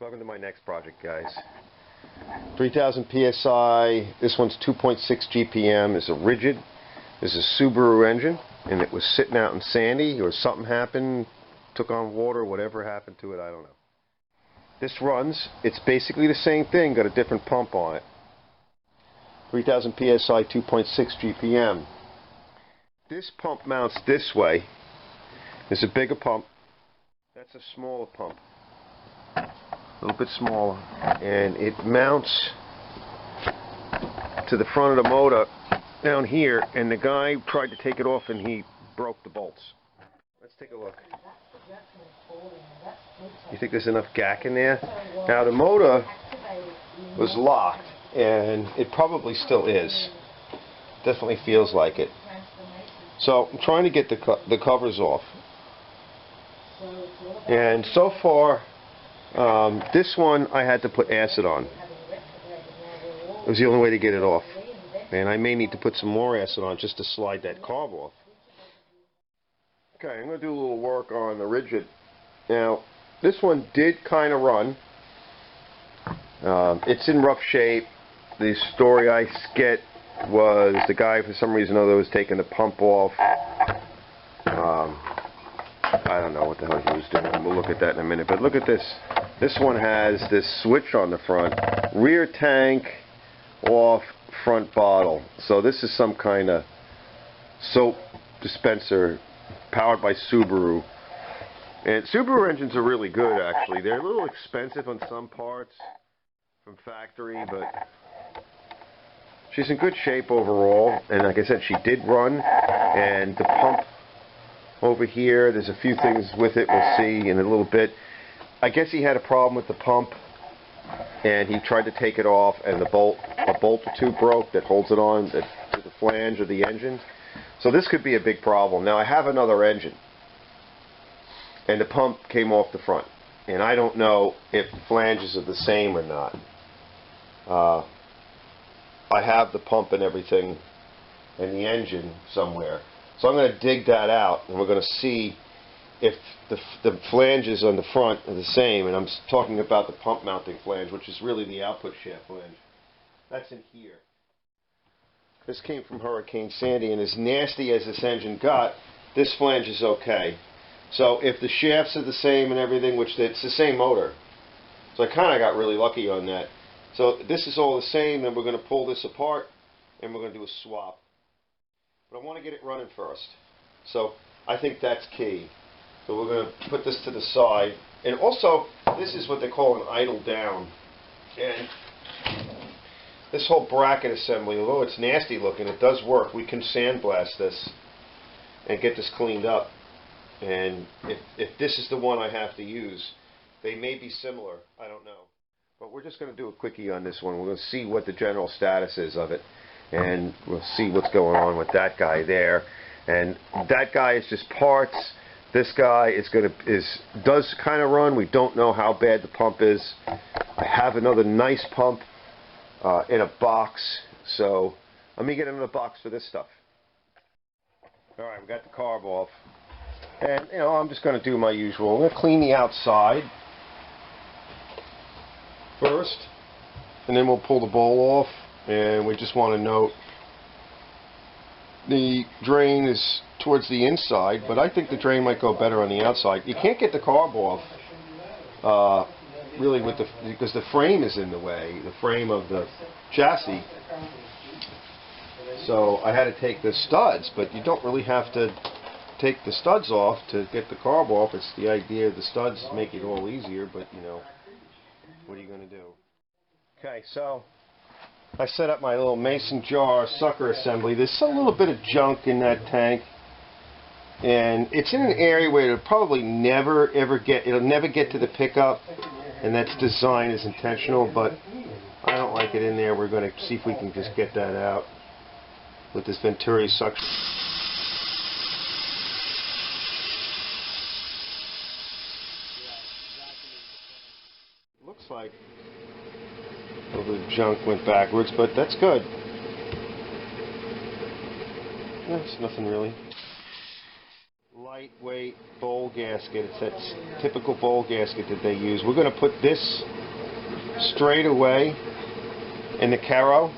Welcome to my next project, guys. 3000 psi. This one's 2.6 GPM. It's a rigid. This is a Subaru engine, and it was sitting out in sandy, or something happened, took on water, whatever happened to it, I don't know. This runs. It's basically the same thing, got a different pump on it. 3000 psi, 2.6 GPM. This pump mounts this way. There's a bigger pump. That's a smaller pump. A little bit smaller. And it mounts to the front of the motor down here, and the guy tried to take it off and he broke the bolts. Let's take a look. You think there's enough gack in there? Now the motor was locked, and it probably still is. Definitely feels like it. So I'm trying to get the covers off. And so far, this one I had to put acid on. It was the only way to get it off. And I may need to put some more acid on just to slide that carb off. Okay, I'm going to do a little work on the rigid. Now, this one did kind of run. It's in rough shape. The story I get was the guy, for some reason or other, was taking the pump off. I don't know what the hell he was doing. We'll look at that in a minute. But look at this. This one has this switch on the front. Rear tank off, front bottle. So this is some kind of soap dispenser powered by Subaru. And Subaru engines are really good, actually. They're a little expensive on some parts from factory, but she's in good shape overall. And like I said, she did run. And the pump over here, there's a few things with it we'll see in a little bit. I guess he had a problem with the pump, and he tried to take it off, and a bolt or two broke that holds it on to the flange of the engine. So this could be a big problem. Now I have another engine, and the pump came off the front, and I don't know if the flanges are the same or not. I have the pump and everything and the engine somewhere. So I'm going to dig that out, and we're going to see if the flanges on the front are the same. And I'm talking about the pump mounting flange, which is really the output shaft flange. That's in here. This came from Hurricane Sandy, and as nasty as this engine got, this flange is okay. So if the shafts are the same and everything, which it's the same motor, so I kind of got really lucky on that. So this is all the same, then we're going to pull this apart, and we're going to do a swap. But I want to get it running first. So I think that's key. So we're going to put this to the side. And also, this is what they call an idle down. And this whole bracket assembly, although it's nasty looking, it does work. We can sandblast this and get this cleaned up. And if this is the one I have to use, they may be similar. I don't know. But we're just going to do a quickie on this one. We're going to see what the general status is of it. And we'll see what's going on with that guy there. And that guy is just parts. This guy does kind of run. We don't know how bad the pump is. I have another nice pump in a box. So let me get another box for this stuff. All right, we got the carb off. And, you know, I'm just going to do my usual. I'm going to clean the outside first. And then we'll pull the bowl off. And we just want to note the drain is towards the inside, but I think the drain might go better on the outside. You can't get the carb off really because the frame is in the way, the frame of the chassis. So I had to take the studs, but you don't really have to take the studs off to get the carb off. It's the idea the studs make it all easier, but you know, what are you going to do? Okay, so I set up my little mason jar sucker assembly. There's a little bit of junk in that tank, and it's in an area where it'll probably never get to the pickup, and that's design is intentional, but I don't like it in there. We're going to see if we can just get that out with this Venturi suction. Looks like all the junk went backwards, but that's good. That's nothing really. Light lightweight bowl gasket. It's that typical bowl gasket that they use. We're going to put this straight away in the Caro.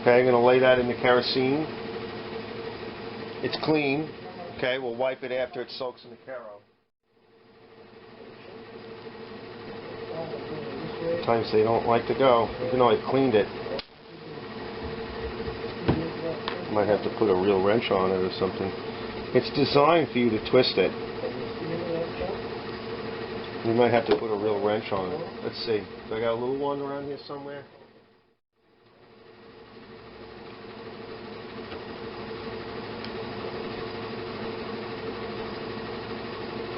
Okay, I'm going to lay that in the kerosene. It's clean. Okay, we'll wipe it after it soaks in the Caro. Sometimes they don't like to go, even though I cleaned it. Might have to put a real wrench on it or something. It's designed for you to twist it. You might have to put a real wrench on it. Let's see. Do I got a little one around here somewhere?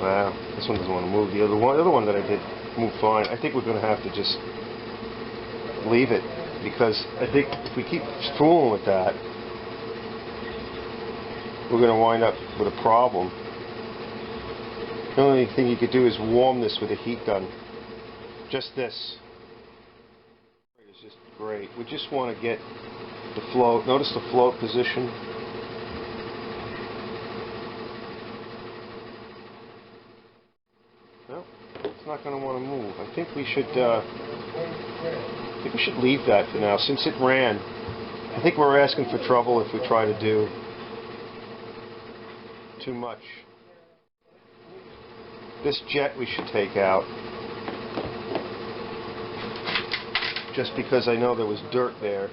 Wow, this one doesn't want to move. The other one that I did moved fine. I think we're going to have to just leave it, because I think if we keep fooling with that, we're going to wind up with a problem. The only thing you could do is warm this with a heat gun. Just this. It's just great. We just want to get the float. Notice the float position. No, it's not going to want to move. I think we should leave that for now, since it ran. I think we're asking for trouble if we try to do too much. This jet we should take out, just because I know there was dirt there.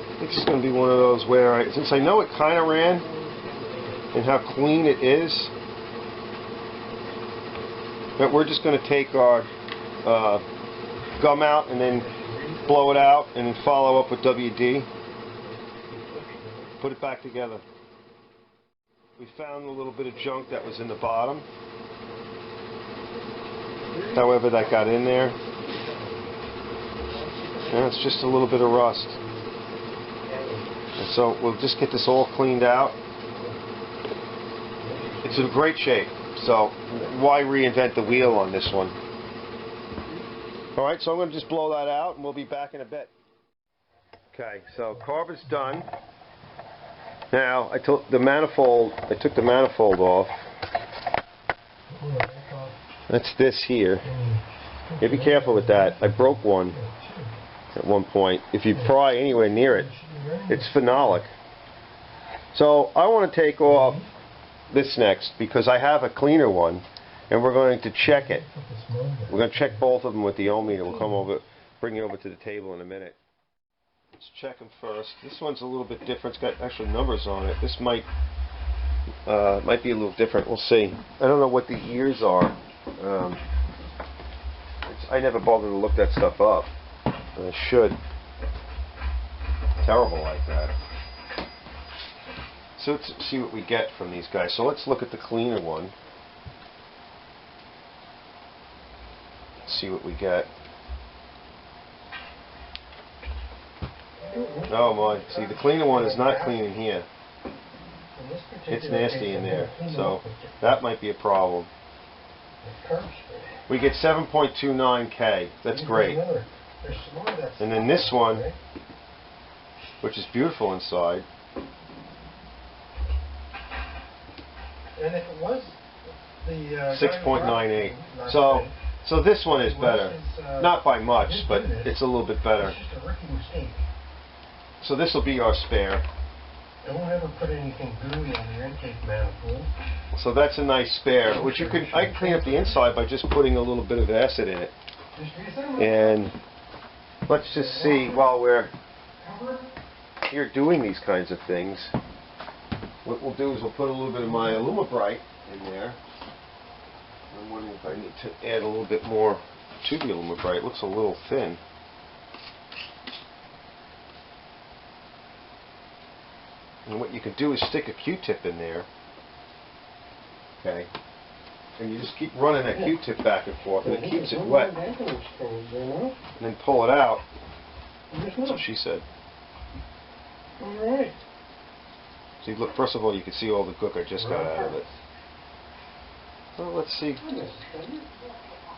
I think it's going to be one of those where, since I know it kind of ran and how clean it is, that we're just going to take our gum out and then blow it out and then follow up with WD. Put it back together. We found a little bit of junk that was in the bottom. However that got in there. And it's just a little bit of rust. And so we'll just get this all cleaned out. It's in great shape. So why reinvent the wheel on this one? Alright, so I'm going to just blow that out and we'll be back in a bit. Okay, so carb is done. Now I took the manifold off. That's this here. You be careful with that. I broke one at one point. If you pry anywhere near it, it's phenolic. So I want to take off this next because I have a cleaner one, and we're going to check it. We're going to check both of them with the ohmmeter. We'll come over, bring it over to the table in a minute. Let's check them first. This one's a little bit different. It's got actual numbers on it. This might be a little different. We'll see. I don't know what the years are. I never bothered to look that stuff up. I should. Terrible like that. So let's see what we get from these guys. So let's look at the cleaner one. Let's see what we get. Oh my, see, the cleaner one is not clean in here. It's nasty in there, so that might be a problem. We get 7.29K, that's great. And then this one, which is beautiful inside. And if it was the 6.98. So this one is better. Not by much, but it's a little bit better. So this will be our spare. Don't ever put anything gooey on your intake manifold. So that's a nice spare, which I can clean up the inside by just putting a little bit of acid in it. And let's just see, while we're here doing these kinds of things, what we'll do is we'll put a little bit of my Alumabrite in there. I'm wondering if I need to add a little bit more to the Alumabrite. It looks a little thin. And what you can do is stick a Q-tip in there. Okay. And you just keep running that Q-tip back and forth, and it keeps it wet. And then pull it out. That's what she said. Alright. See, look, first of all, you can see all the gook I just got out of it. Well, let's see.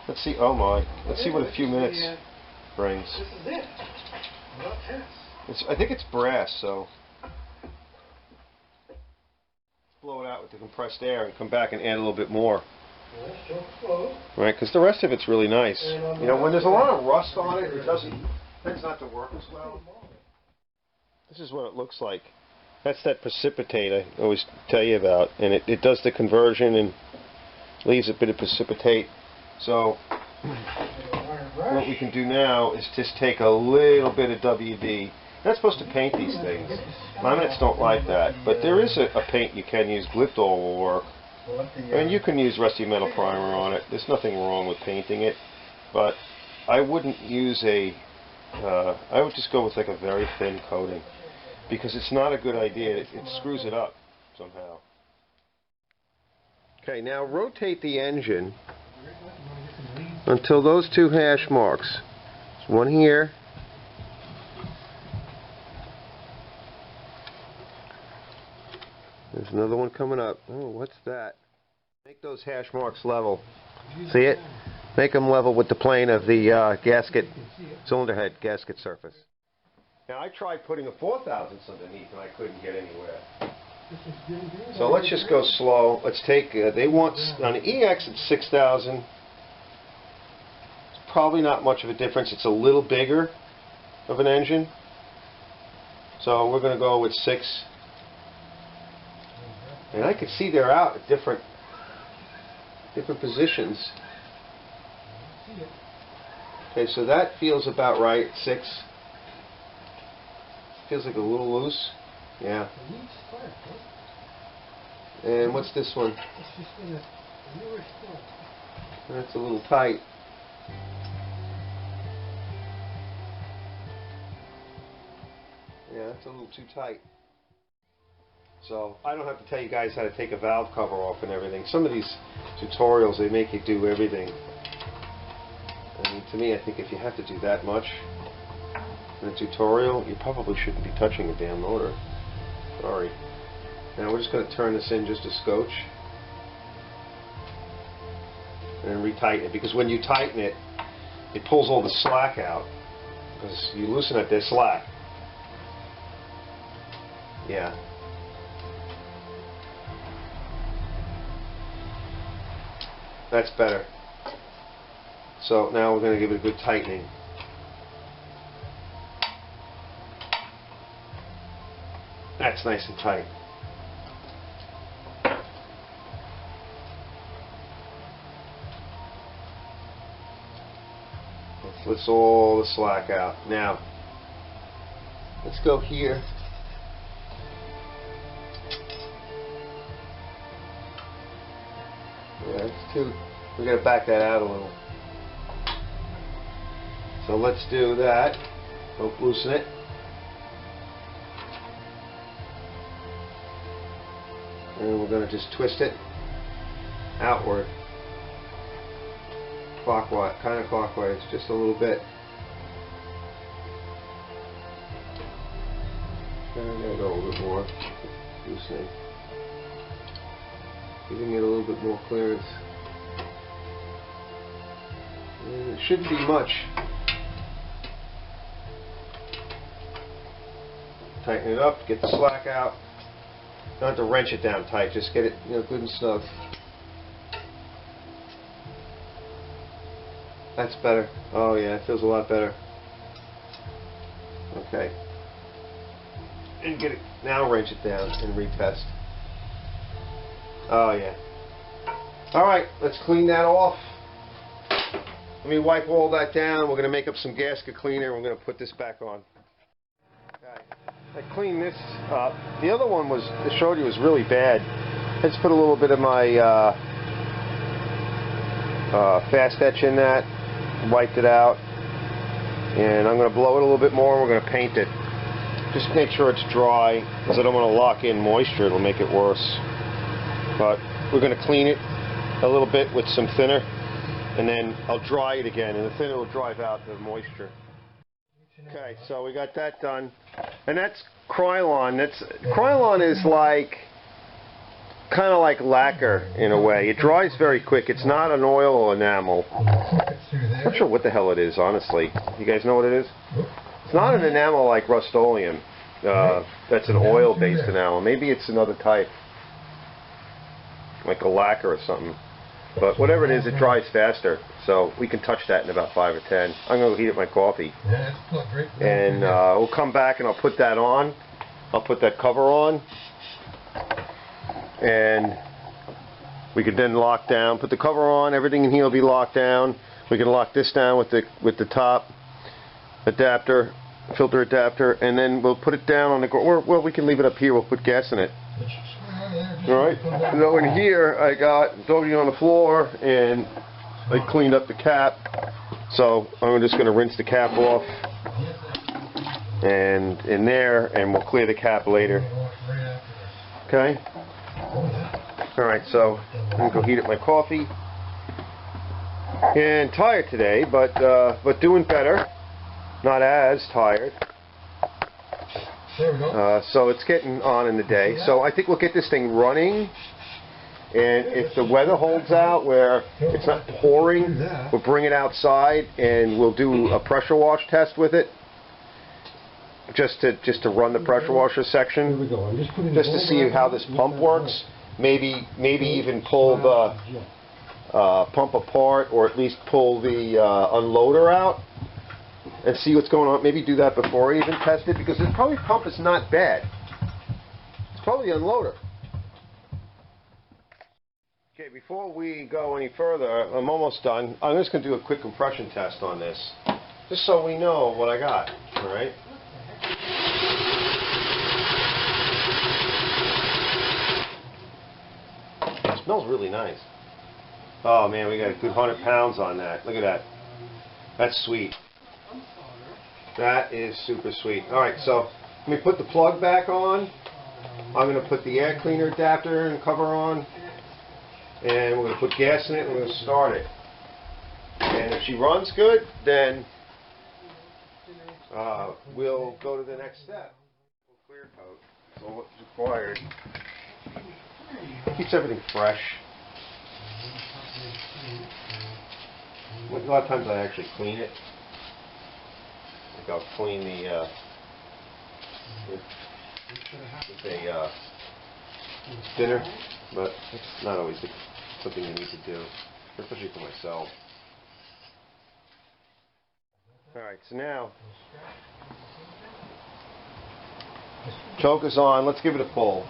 Let's see, oh my. Let's see what a few minutes brings. This is it. I think it's brass, so blow it out with the compressed air and come back and add a little bit more. Yeah, still close. Right, because the rest of it's really nice. And You know, when there's a lot of rust on it, it tends not to work as well. This is what it looks like. That's that precipitate I always tell you about, and it does the conversion and leaves a bit of precipitate. So what we can do now is just take a little bit of WD. You're not supposed to paint these things. Laminates don't like that, but there is a paint you can use. Glyptol will work. And you can use rusty metal primer on it. There's nothing wrong with painting it, but I wouldn't use I would just go with like a very thin coating, because it's not a good idea. It screws it up somehow. Okay, now rotate the engine until those two hash marks. There's one here. There's another one coming up. Oh, what's that? Make those hash marks level. See it? Make them level with the plane of the gasket, cylinder head gasket surface. Now I tried putting a 4,000ths underneath and I couldn't get anywhere. So let's just go slow. Let's take, they want, on the EX it's 6,000. It's probably not much of a difference. It's a little bigger of an engine. So we're going to go with 6. And I can see they're out at different positions. Okay, so that feels about right. 6. Feels like a little loose. Yeah. And what's this one? That's a little tight. Yeah, that's a little too tight. So I don't have to tell you guys how to take a valve cover off and everything. Some of these tutorials, they make you do everything. I mean, to me, I think if you have to do that much in a tutorial, you probably shouldn't be touching the damn motor. Sorry. Now we're just going to turn this in just a scotch and retighten it, because when you tighten it, it pulls all the slack out. Because you loosen it, there's slack. Yeah. That's better. So now we're going to give it a good tightening. That's nice and tight. Let's all the slack out. Now, let's go here. Yeah, it's too. We're going to back that out a little. So let's do that. Don't loosen it. And we're going to just twist it outward. Clockwise, kind of clockwise, just a little bit. And I'm going to go a little bit more. Loosening. Giving it a little bit more clearance. And it shouldn't be much. Tighten it up, get the slack out. Don't have to wrench it down tight, just get it, good and snug. That's better. Oh yeah, it feels a lot better. Okay. And get it, now wrench it down and retest. Oh yeah. Alright, let's clean that off. Let me wipe all that down. We're going to make up some gasket cleaner. We're going to put this back on. Okay. I cleaned this up. The other one was, I showed you, was really bad. I just put a little bit of my fast etch in that, wiped it out, and I'm going to blow it a little bit more and we're going to paint it. Just make sure it's dry, because I don't want to lock in moisture. It'll make it worse. But we're going to clean it a little bit with some thinner, and then I'll dry it again, and the thinner will drive out the moisture. Okay, so we got that done, and that's Krylon. Krylon is like kind of like lacquer in a way. It dries very quick. It's not an oil or enamel. I'm not sure what the hell it is, honestly. You guys know what it is? It's not an enamel like Rust-Oleum. That's an oil-based enamel. Maybe it's another type. like a lacquer or something. But whatever it is, it dries faster, so we can touch that in about 5 or 10. I'm going to heat up my coffee. And we'll come back and I'll put that on. I'll put that cover on. And we can then lock down, put the cover on, everything in here will be locked down. We can lock this down with the top adapter, filter adapter, and then we'll put it down on the ground. Well, we can leave it up here, we'll put gas in it. Alright, so in here I got doggy on the floor and I cleaned up the cap, so I'm just going to rinse the cap off and in there, and we'll clear the cap later. Okay? Alright, so I'm going to go heat up my coffee. And tired today, but doing better. Not as tired. So it's getting on in the day. So I think we'll get this thing running. And if the weather holds out where it's not pouring, we'll bring it outside and we'll do a pressure wash test with it. Just to run the pressure washer section. Just to see how this pump works. Maybe even pull the pump apart, or at least pull the unloader out and see what's going on. Maybe do that before I even test it, because the probably pump is not bad. It's probably the unloader. Okay, before we go any further, I'm almost done. I'm just going to do a quick compression test on this, just so we know what I got. All right. It smells really nice. Oh man, we got a good 100 pounds on that. Look at that. That's sweet. That is super sweet. Alright, so let me put the plug back on. I'm going to put the air cleaner adapter and cover on. And we're going to put gas in it and we're going to start it. And if she runs good, then we'll go to the next step. We'll clear coat. That's all what's required. Keeps everything fresh. A lot of times I actually clean it. Like I'll clean the with a thinner, but it's not always something you need to do, especially for myself. Alright, so now choke is on. Let's give it a pull.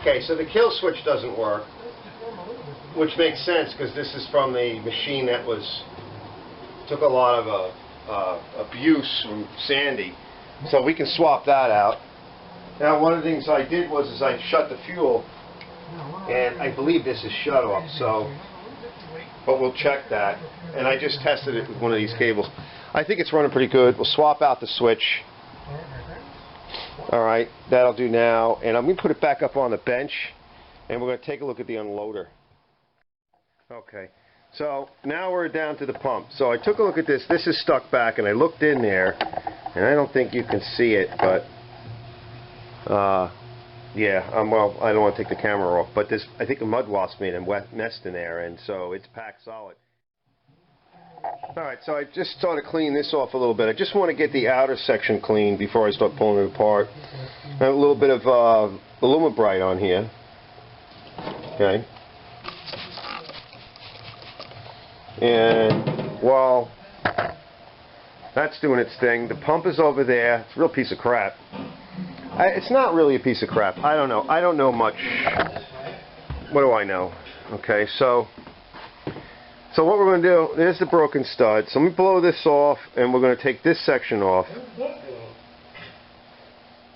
Okay, so the kill switch doesn't work, which makes sense because this is from the machine that took a lot of abuse from Sandy, so we can swap that out. Now, one of the things I did was I shut the fuel, and I believe this is shut off, so, but we'll check that. And I just tested it with one of these cables. I think it's running pretty good. We'll swap out the switch. Alright, that'll do now, and I'm going to put it back up on the bench, and we're going to take a look at the unloader. Okay, so now we're down to the pump. So I took a look at this. This is stuck back, and I looked in there, and I don't think you can see it, but yeah, well, I don't want to take the camera off, but this, I think a mud wasp made a wet nest in there, and so it's packed solid. Alright, so I just started cleaning this off a little bit. I just want to get the outer section clean before I start pulling it apart. I have a little bit of Alumibrite on here. Okay. And while that's doing its thing, the pump is over there. It's a real piece of crap. It's not really a piece of crap. I don't know. I don't know much. What do I know? Okay, so what we're going to do, there's the broken stud. So let me blow this off, and we're going to take this section off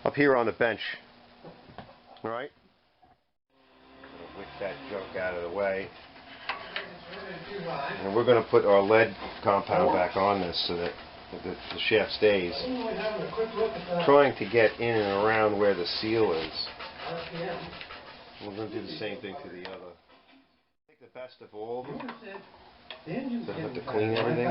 up here on the bench. All right? Whip that junk out of the way. And we're going to put our lead compound back on this so that the shaft stays. Trying to get in and around where the seal is. We're going to do the same thing to the other. Take the best of all of them. So I have to clean everything.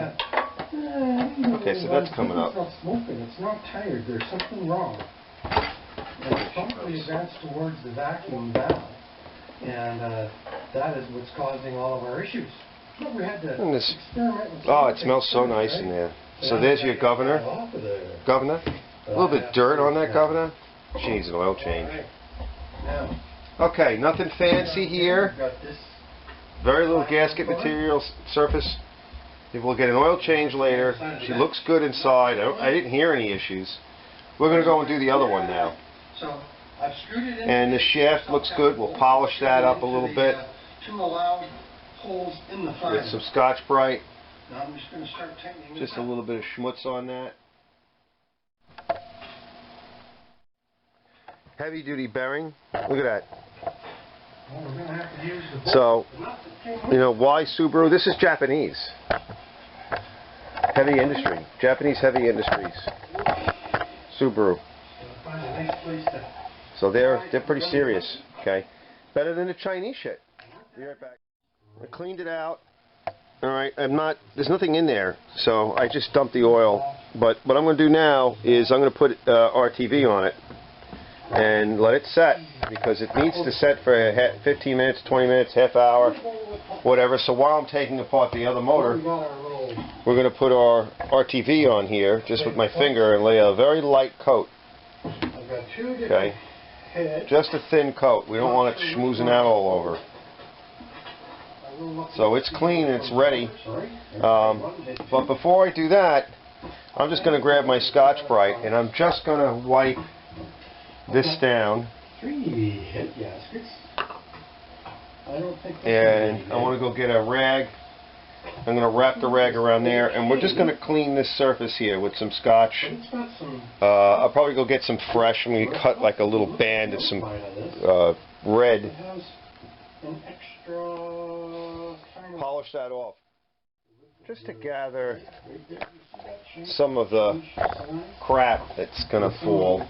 Okay, so that's coming up. It's not smoking. It's not tired. There's something wrong. And it's probably advanced towards the vacuum valve. And that is what's causing all of our issues. But we had to experiment with it smells so nice in there. So there's your governor. Governor. A little bit dirt on that governor. She needs an oil change. Okay, nothing fancy here. Very little gasket material surface. We'll get an oil change later. She looks good inside. I didn't hear any issues. We're going to go and do the other one now. And the shaft looks good. We'll polish that up a little bit with some Scotch-Brite. Just a little bit of schmutz on that. Heavy duty bearing. Look at that. So, you know, why Subaru? This is Japanese. Heavy industry. Japanese heavy industries. Subaru. So they're pretty serious. Okay. Better than the Chinese shit. Be right back. I cleaned it out. Alright, there's nothing in there, so I just dumped the oil. But what I'm going to do now is I'm going to put RTV on it and let it set, because it needs to set for 15 minutes, 20 minutes, half hour, whatever. So while I'm taking apart the other motor, we're going to put our RTV on here, just with my finger, and lay a very light coat. Okay? Just a thin coat. We don't want it schmoozing out all over. So it's clean and it's ready. But before I do that, I'm just going to grab my Scotch-Brite and I'm just going to wipe this down. And I want to go get a rag. I'm going to wrap the rag around there, and we're just going to clean this surface here with some Scotch. I'll probably go get some fresh, and we cut like a little band of some red. Polish that off, just to gather some of the crap that's going to fall.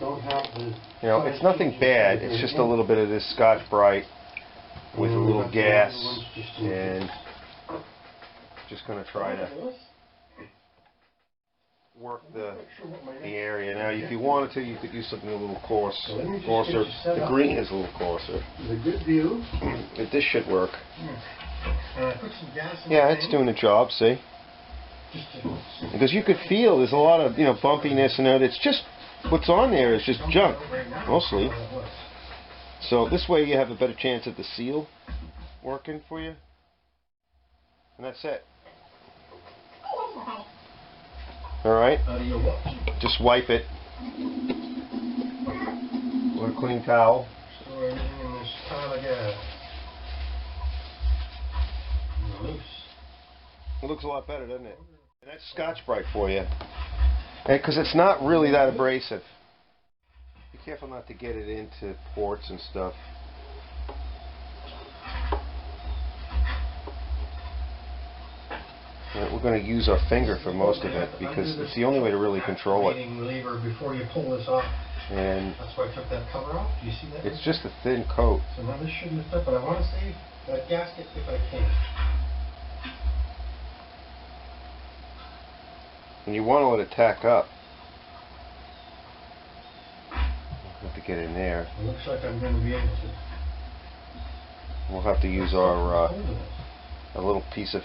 You know, it's nothing bad. It's just a little bit of this Scotch-Brite with a little gas, and just going to try to work the area. Now, if you wanted to, you could use something a little coarser. The green is a little coarser. This should work. Yeah, it's doing the job, see? Because you could feel there's a lot of, you know, bumpiness and it's just, what's on there is just junk, mostly. So this way you have a better chance of the seal working for you. And that's it. Alright? Just wipe it with a clean towel. It looks a lot better, doesn't it? And that's Scotch-Brite for you. Because it's not really that abrasive. Be careful not to get it into ports and stuff. We're going to use our finger for most of it because it's the only way to really control it. Before you pull this off. And that's why I took that cover off. Do you see that? It's just a thin coat. So now this shouldn't have stuck, but I want to save that gasket if I can. And you want to let it tack up. We'll have to get in there. It looks like I'm going to be able to. We'll have to use our a little piece of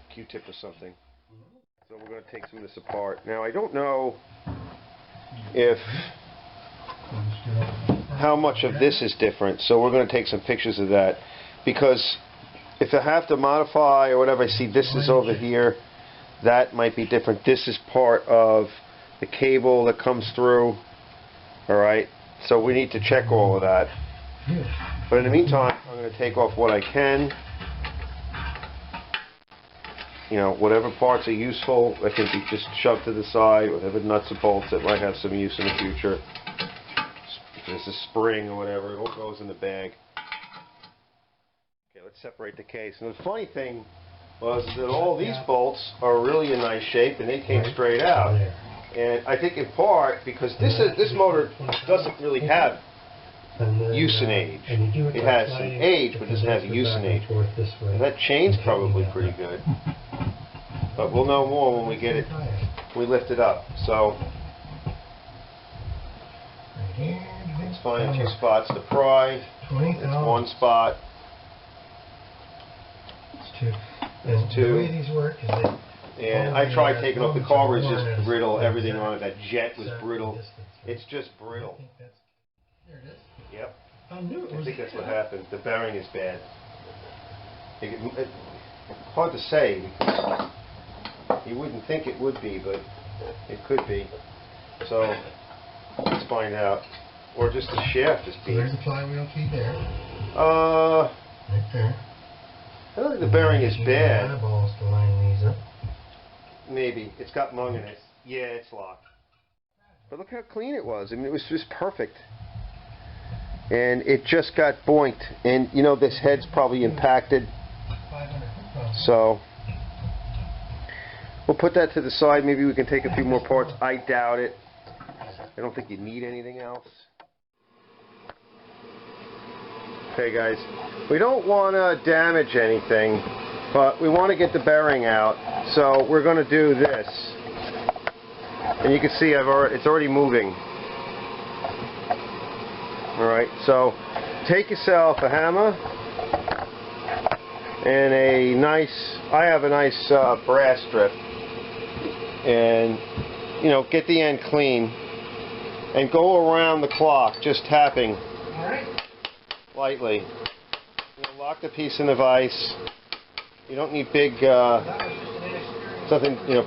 Q-tip or something. So we're going to take some of this apart. Now I don't know if how much of this is different. So we're going to take some pictures of that, because if I have to modify or whatever, I see this is over here, that might be different. This is part of the cable that comes through. Alright, so we need to check all of that. But in the meantime, I'm going to take off what I can. You know, whatever parts are useful, I think you just shove to the side. Whatever nuts or bolts that might have some use in the future. If there's a spring or whatever, it all goes in the bag. Okay, let's separate the case. And the funny thing was that all these bolts are really in nice shape, and they came straight out. And I think in part because this motor doesn't really have use and age. It has some age, but it doesn't have use and age. And that chain's probably pretty good. But we'll know more when we get it, we lift it up. So let's find a few spots to pry. It's one spot. There's two. The way these work is that and I tried taking off the carburetor, it's just brittle. Everything on it, that jet was brittle. It's just brittle. There it is. Yep. I knew it was. I think that's what happened. The bearing is bad. It's hard to say, because you wouldn't think it would be, but it could be. So let's find out. Or just the shaft is beat. There's the flywheel key there. Right there. I don't think the bearing is bad. Eyeballs to line these up. Maybe. It's got lung in it. Yeah, it's locked. But look how clean it was. I mean, it was just perfect. And it just got boinked. And, you know, this head's probably impacted. So we'll put that to the side. Maybe we can take a few more parts. I doubt it. I don't think you need anything else. Okay, guys. We don't want to damage anything, but we want to get the bearing out. So we're going to do this. And you can see it's already moving. Alright, so take yourself a hammer and I have a nice brass strip, and you know, get the end clean and go around the clock just tapping lightly. You know, lock the piece in the vise. You don't need big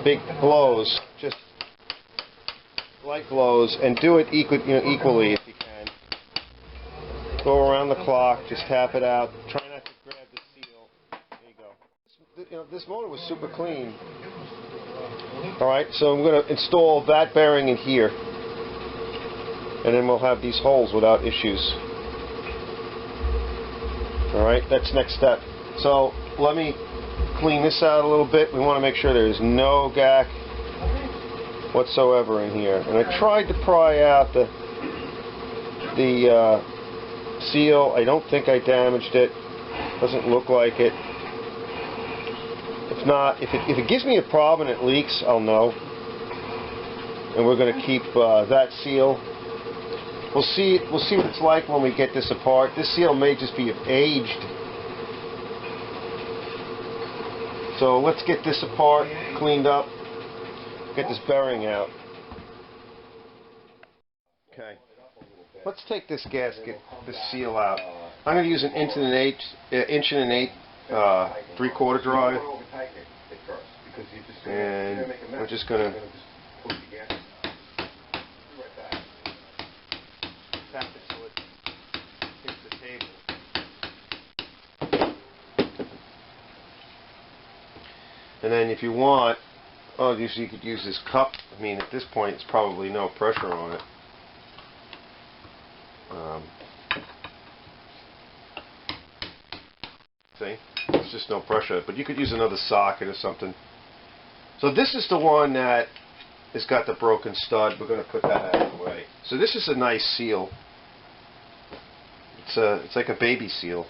big blows, just light blows, and do it equally if you can. Go around the clock, just tap it out. Try not to grab the seal. There you go. You know, this motor was super clean. Alright, so I'm going to install that bearing in here, and then we'll have these holes without issues. Alright, that's next step. So let me clean this out a little bit. We want to make sure there's no gack whatsoever in here. And I tried to pry out the seal. I don't think I damaged it. Doesn't look like it. If not, if it gives me a problem and it leaks, I'll know. And we're going to keep that seal. We'll see what it's like when we get this apart. This seal may just be aged. So let's get this apart, cleaned up, get this bearing out. Okay. Let's take this gasket, this seal out. I'm going to use an inch and an eighth 3/4 drive, and we're just going to tap it so it hits the table. And then if you want, you could use this cup. I mean, at this point, it's probably no pressure on it. See? It's just no pressure. But you could use another socket or something. So this is the one that has got the broken stud. We're going to put that out of the way. So this is a nice seal. It's like a baby seal.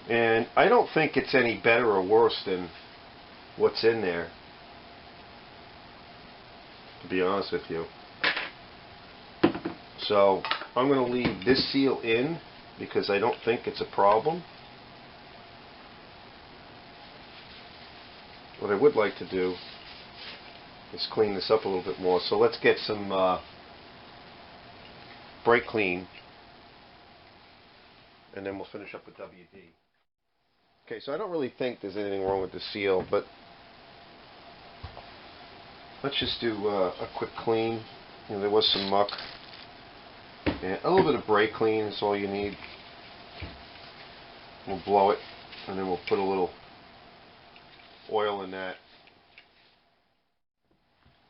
And I don't think it's any better or worse than what's in there, to be honest with you. So I'm going to leave this seal in because I don't think it's a problem. What I would like to do is clean this up a little bit more. So let's get some brake clean, and then we'll finish up with WD. Okay, so I don't really think there's anything wrong with the seal, but let's just do a quick clean. You know, there was some muck. And a little bit of brake clean is all you need. We'll blow it, and then we'll put a little oil in that.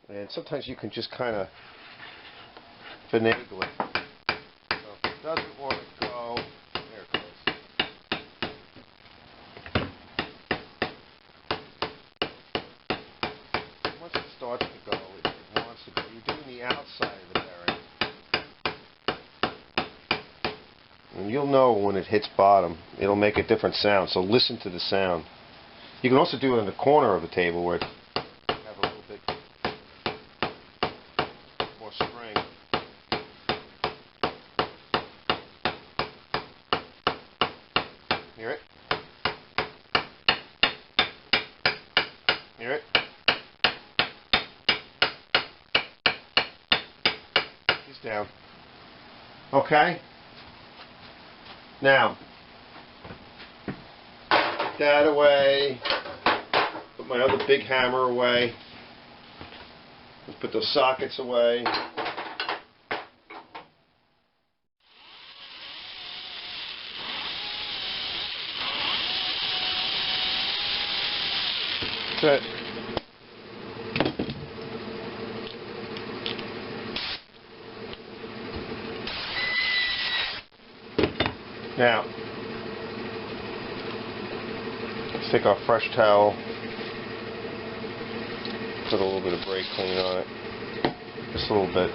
And sometimes you can just kind of finagle it. So if it doesn't want to go, there it goes. Once it starts to go, it wants to go. You're doing the outside of the bearing. And you'll know when it hits bottom. It'll make a different sound, so listen to the sound. You can also do it in the corner of the table where you have a little bit more spring. Hear it? Hear it? He's down. Okay? Now, put that away. Put my other big hammer away. Let's put those sockets away. That's it. Now, let's take our fresh towel, put a little bit of brake clean on it, just a little bit.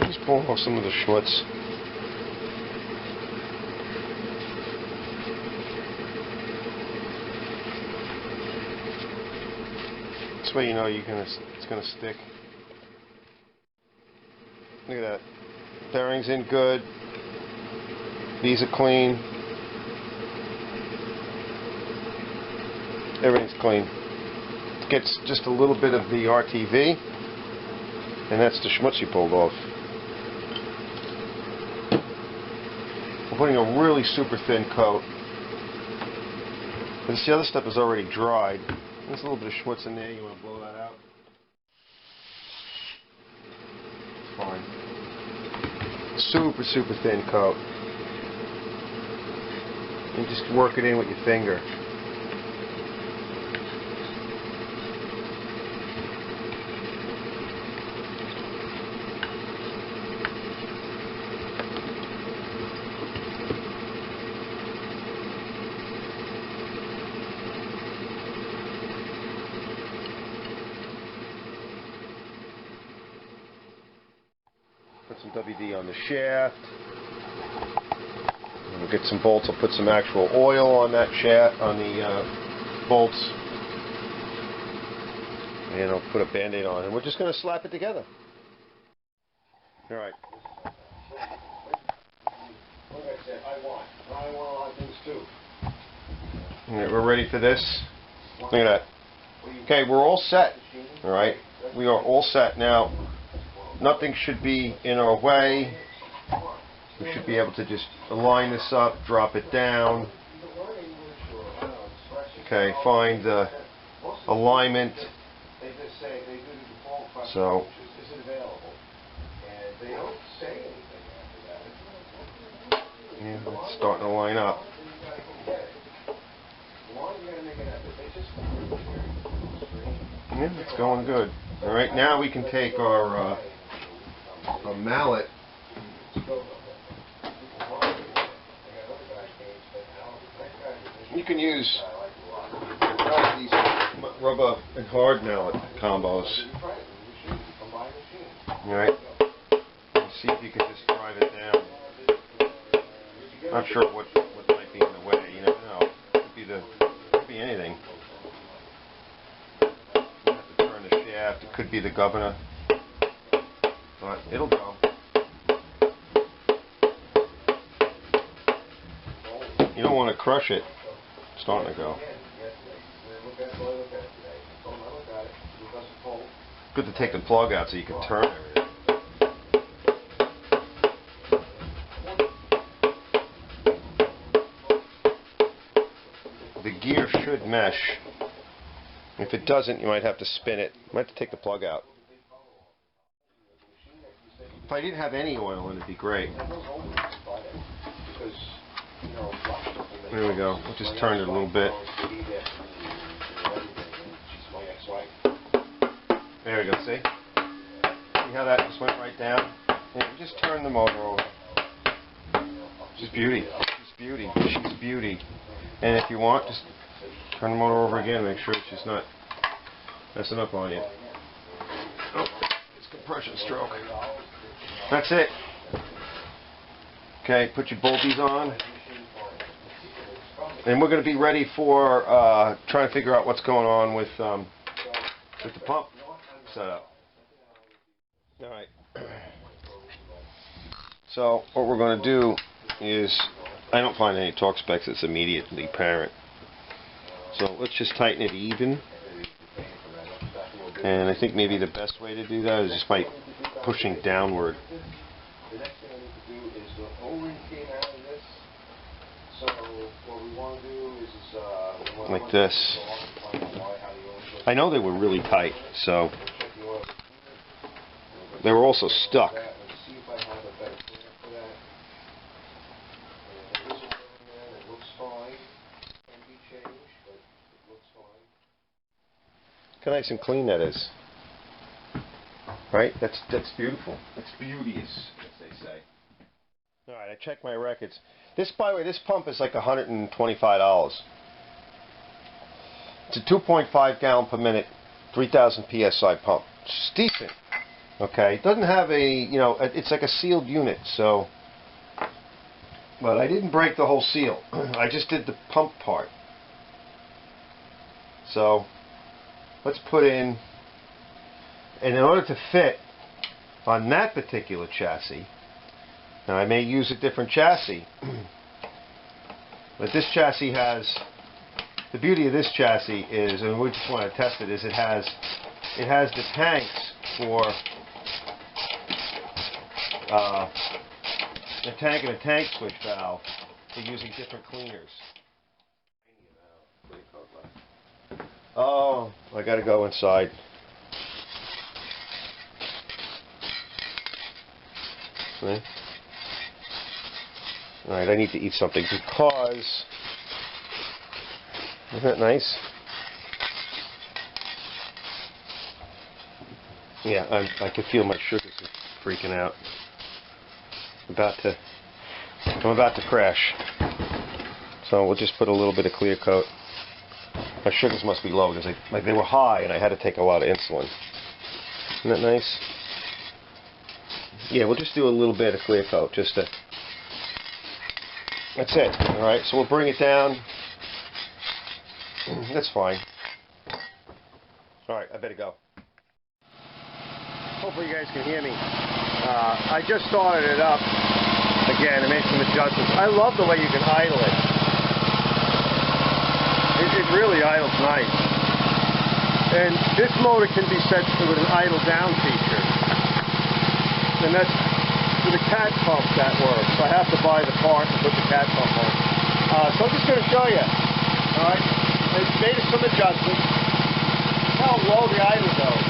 Just pull off some of the schmutz. This way you know it's gonna stick. Look at that. Bearing's in good. These are clean. Everything's clean. It gets just a little bit of the RTV, and that's the schmutz you pulled off. We're putting a really super thin coat. This the other stuff is already dried. There's a little bit of schmutz in there. You want to blow that out? It's fine. Super, super thin coat. And just work it in with your finger. Put some WD on the shaft. We'll get some bolts. I'll put some actual oil on that shaft, on the bolts, and I'll put a band-aid on, and we're just going to slap it together. All right. Like I said, I want a lot of things too. All right, we're ready for this. Look at that. Okay, we're all set. All right, we are all set now. Nothing should be in our way. We should be able to just align this up, drop it down. Okay, find the alignment. So, yeah, it's starting to line up. Yeah, it's going good. All right, now we can take our mallet. You can use these rubber and hard mallet combos. Alright. See if you can just drive it down. Not sure what might be in the way, you never know. It could be anything. You have to turn the shaft, it could be the governor. But it'll go. You don't want to crush it. It's starting to go. Good to take the plug out so you can turn everything. The gear should mesh. If it doesn't, you might have to spin it. You might have to take the plug out. If I didn't have any oil in it, it'd be great. There we go. We'll just turn it a little bit. There we go, see? See how that just went right down? And you just turn the motor over. She's beauty. She's beauty. She's beauty. And if you want, just turn the motor over again, make sure she's not messing up on you. Oh, it's compression stroke. That's it. Okay, put your bolties on. And we're going to be ready for trying to figure out what's going on with the pump setup. Alright. So, what we're going to do is, I don't find any torque specs that's immediately apparent. So let's just tighten it even. And I think maybe the best way to do that is just by pushing downward. The next thing I need to do is the O-ring came out of this. So what we want to do is like this. I know they were really tight, so they were also stuck. Look how nice and clean that is. Right? That's beautiful. That's beauteous, as they say. Alright, I checked my records. This, by the way, this pump is like $125. It's a 2.5 gallon per minute, 3,000 PSI pump. It's decent. Okay, it doesn't have a, you know, it's like a sealed unit, so. But I didn't break the whole seal. I just did the pump part. So, let's put in, and in order to fit on that particular chassis, now I may use a different chassis, but this chassis has, the beauty of this chassis is, and we just want to test it, is it has the tanks for the tank and a tank switch valve for using different cleaners. Oh, I gotta go inside. Right. Alright, I need to eat something because, isn't that nice? Yeah, I can feel my sugars are freaking out. I'm about to crash. So we'll just put a little bit of clear coat. My sugars must be low because they were high and I had to take a lot of insulin. Isn't that nice? Yeah, we'll just do a little bit of clear coat just to. That's it. Alright, so we'll bring it down. That's fine. Alright, I better go. Hopefully you guys can hear me. I just started it up again and made some adjustments. I love the way you can idle it. It really idles nice. And this motor can be set with an idle down feature. And that's with a cat pump that works. So I have to buy the part and put the cat pump on. So I'm just going to show you. Alright? I made some adjustments. Look how low the idle goes.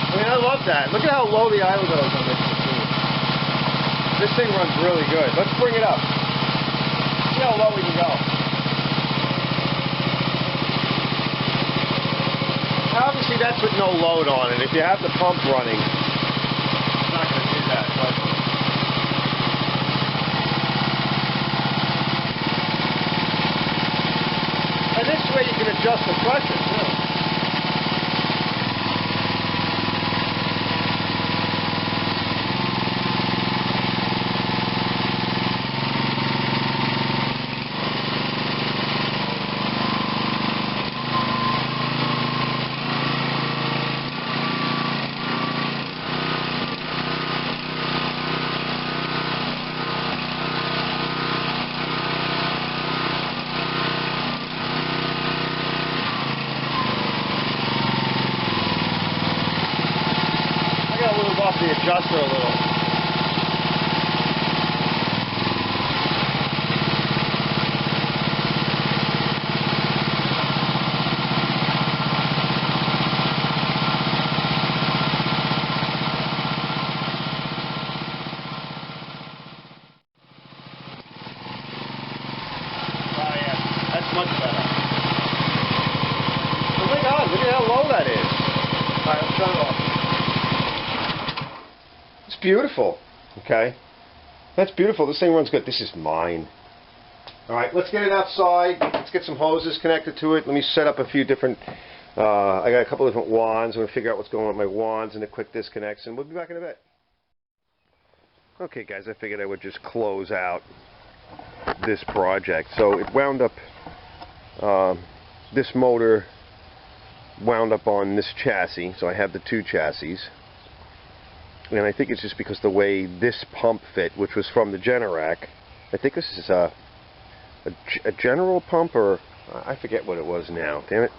I mean, I love that. Look at how low the idle goes on this machine. This thing runs really good. Let's bring it up. See how low we can go. Obviously, that's with no load on it. If you have the pump running, it's not going to do that. But and this way you can adjust the pressure too. gotta move off the adjuster a little. Oh yeah, that's much better. Oh my God, look at how low that is. Alright, let's shut it off. It's beautiful. Okay. That's beautiful. This thing runs good. This is mine. Alright, let's get it outside. Let's get some hoses connected to it. Let me set up a few different... I got a couple different wands. I'm going to figure out what's going on with my wands and the quick disconnects, and we'll be back in a bit. Okay, guys, I figured I would just close out this project. So it wound up... this motor wound up on this chassis. So I have the two chassis. And I think it's just because the way this pump fit, which was from the Generac. I think this is a general pump, or I forget what it was now. Damn it.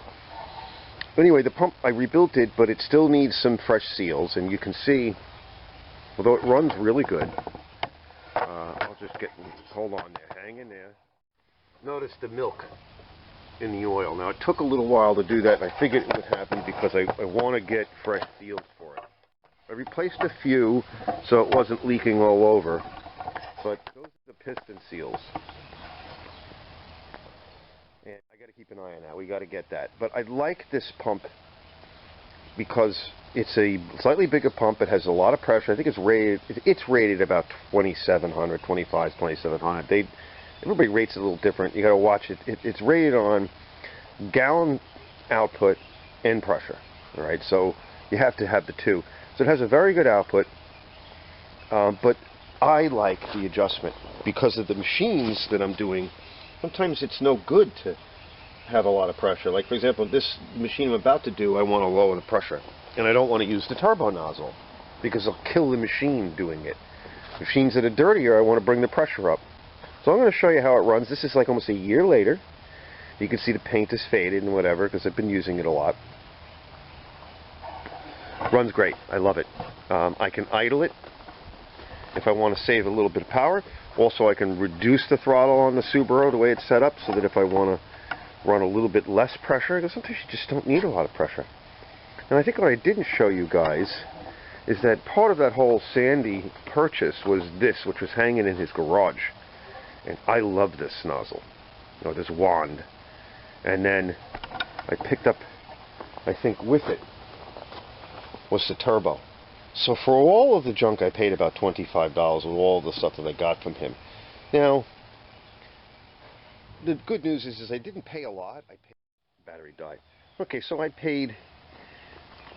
Anyway, the pump, I rebuilt it, but it still needs some fresh seals. And you can see, although it runs really good, I'll just get, hold on there, hang in there. Notice the milk in the oil. Now, it took a little while to do that, and I figured it would happen because I want to get fresh seals for it. I replaced a few so it wasn't leaking all over, but those are the piston seals. And I got to keep an eye on that. We got to get that. But I like this pump because it's a slightly bigger pump. It has a lot of pressure. I think it's rated about 2,700, 2,700. Everybody rates it a little different. You got to watch it. It's rated on gallon output and pressure. All right, so you have to have the two. So it has a very good output, but I like the adjustment because of the machines that I'm doing. Sometimes it's no good to have a lot of pressure. Like, for example, this machine I'm about to do, I want to lower the pressure. And I don't want to use the turbo nozzle because it'll kill the machine doing it. Machines that are dirtier, I want to bring the pressure up. So I'm going to show you how it runs. This is like almost a year later. You can see the paint is faded and whatever because I've been using it a lot. Runs great. I love it. I can idle it if I want to save a little bit of power. Also, I can reduce the throttle on the Subaru the way it's set up so that if I want to run a little bit less pressure, because sometimes you just don't need a lot of pressure. And I think what I didn't show you guys is that part of that whole Sandy purchase was this, which was hanging in his garage. And I love this nozzle, this wand. And then I picked up, I think with it, was the turbo. So for all of the junk, I paid about $25 with all the stuff that I got from him. Now, the good news is I didn't pay a lot. I paid, battery died. Okay, so I paid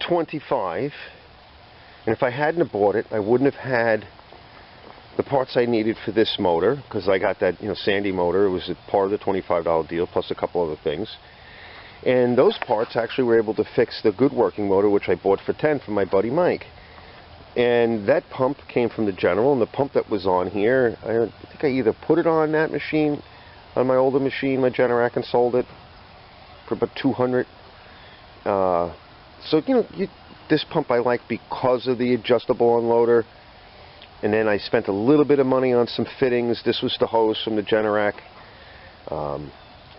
$25, and if I hadn't bought it, I wouldn't have had the parts I needed for this motor, because I got that Sandy motor. It was a part of the $25 deal, plus a couple other things. And those parts actually were able to fix the good working motor, which I bought for $10 from my buddy Mike. And that pump came from the General, and the pump that was on here, I think I either put it on that machine, on my older machine, my Generac, and sold it for about $200. So, this pump I like because of the adjustable unloader. And then I spent a little bit of money on some fittings. This was the hose from the Generac.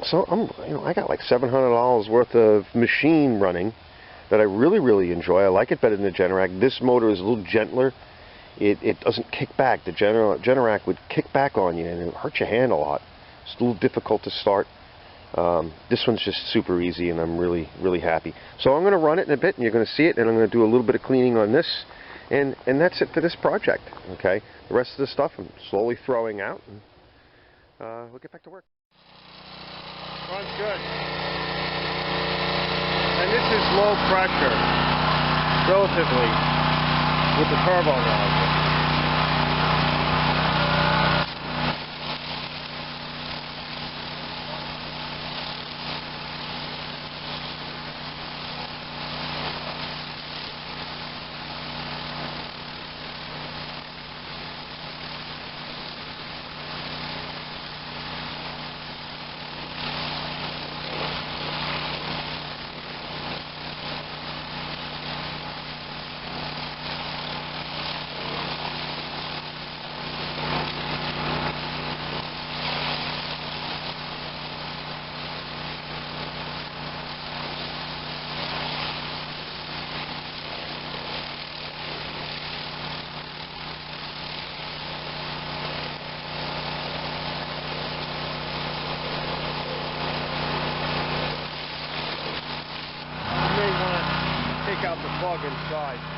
So I got like $700 worth of machine running that I really, really enjoy. I like it better than the Generac. This motor is a little gentler. It doesn't kick back. The Generac would kick back on you and it would hurt your hand a lot. It's a little difficult to start. This one's just super easy, and I'm really, really happy. So I'm going to run it in a bit, and you're going to see it, and I'm going to do a little bit of cleaning on this, and that's it for this project. Okay, the rest of the stuff I'm slowly throwing out, and we'll get back to work. Runs good. And this is low pressure, relatively, with the turbo nozzle. plug inside.